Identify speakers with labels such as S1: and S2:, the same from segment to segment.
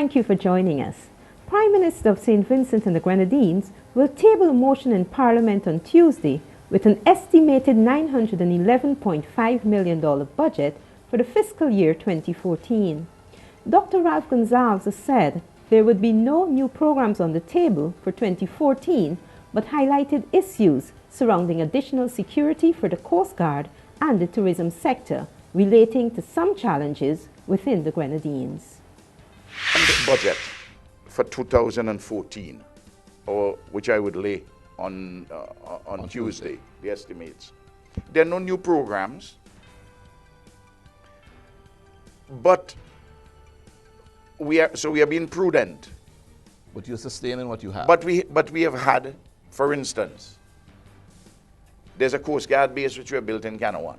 S1: thank you for joining us. Prime Minister of St. Vincent and the Grenadines will table a motion in Parliament on Tuesday with an estimated $911.5 million budget for the fiscal year 2014. Dr. Ralph Gonsalves said there would be no new programs on the table for 2014, but highlighted issues surrounding additional security for the Coast Guard and the tourism sector relating to some challenges within the Grenadines.
S2: And the budget for 2014, or which I would lay on Tuesday, the estimates. There are no new programs, but we are being prudent.
S3: But you're sustaining what you have.
S2: But we have had, for instance, there's a Coast Guard base which we have built in Canawan.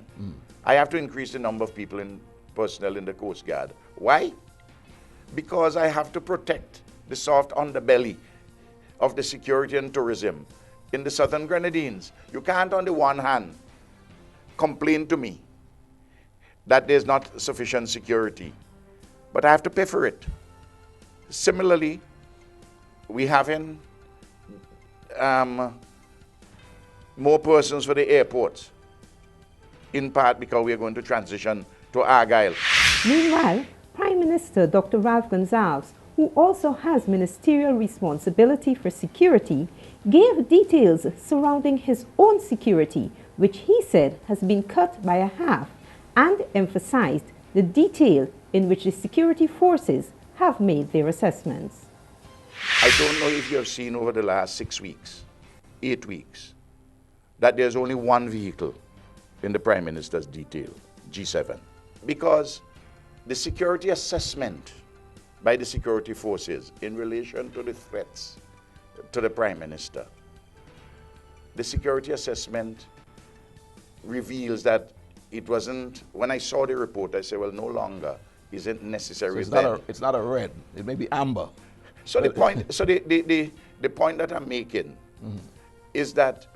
S2: I have to increase the number of people in personnel in the Coast Guard. Why? Because I have to protect the soft underbelly of the security and tourism in the southern Grenadines. You can't on the one hand complain to me that there's not sufficient security, but I have to pay for it. Similarly, we have in more persons for the airports, in part because we are going to transition to Argyle.
S1: Meanwhile, Prime Minister Dr. Ralph Gonsalves, who also has ministerial responsibility for security, gave details surrounding his own security, which he said has been cut by a half, and emphasized the detail in which the security forces have made their assessments.
S2: I don't know if you have seen over the last 6 weeks, 8 weeks, that there's only one vehicle in the Prime Minister's detail, G7, because the security assessment by the security forces in relation to the threats to the Prime Minister, the security assessment reveals that it wasn't, when I saw the report, I said, well, no longer is it necessary.
S3: So it's not a red, it may be amber.
S2: So the point, the point that I'm making is that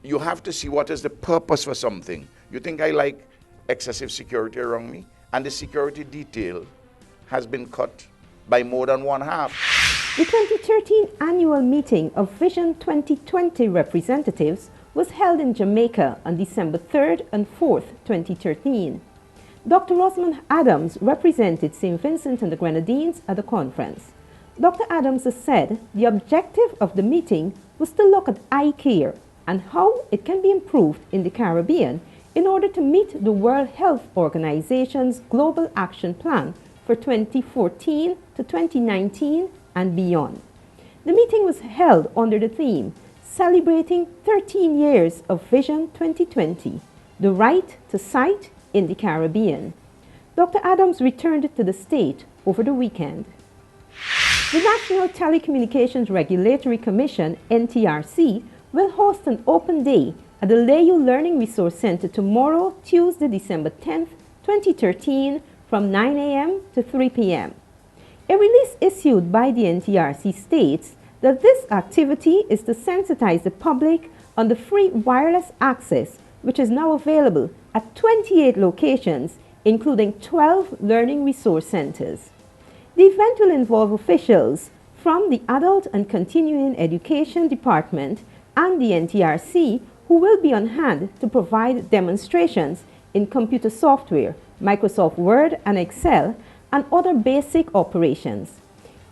S2: you have to see what is the purpose for something. You think I like excessive security around me? And the security detail has been cut by more than one half.
S1: The 2013 annual meeting of Vision 2020 representatives was held in Jamaica on December 3rd and 4th, 2013. Dr. Rosamond Adams represented St. Vincent and the Grenadines at the conference. Dr. Adams said the objective of the meeting was to look at eye care and how it can be improved in the Caribbean in order to meet the World Health Organization's Global Action Plan for 2014 to 2019 and beyond. The meeting was held under the theme, Celebrating 13 Years of Vision 2020, the Right to Sight in the Caribbean. Dr. Adams returned to the state over the weekend. The National Telecommunications Regulatory Commission, NTRC, will host an open day at the Layu Learning Resource Center tomorrow, Tuesday, December 10th, 2013, from 9 a.m. to 3 p.m. A release issued by the NTRC states that this activity is to sensitize the public on the free wireless access, which is now available at 28 locations, including 12 learning resource centers. The event will involve officials from the Adult and Continuing Education Department and the NTRC, who will be on hand to provide demonstrations in computer software, Microsoft Word and Excel, and other basic operations.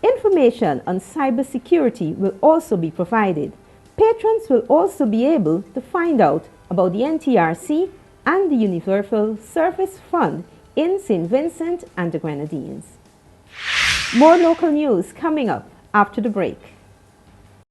S1: Information on cybersecurity will also be provided. Patrons will also be able to find out about the NTRC and the Universal Service Fund in St. Vincent and the Grenadines. More local news coming up after the break.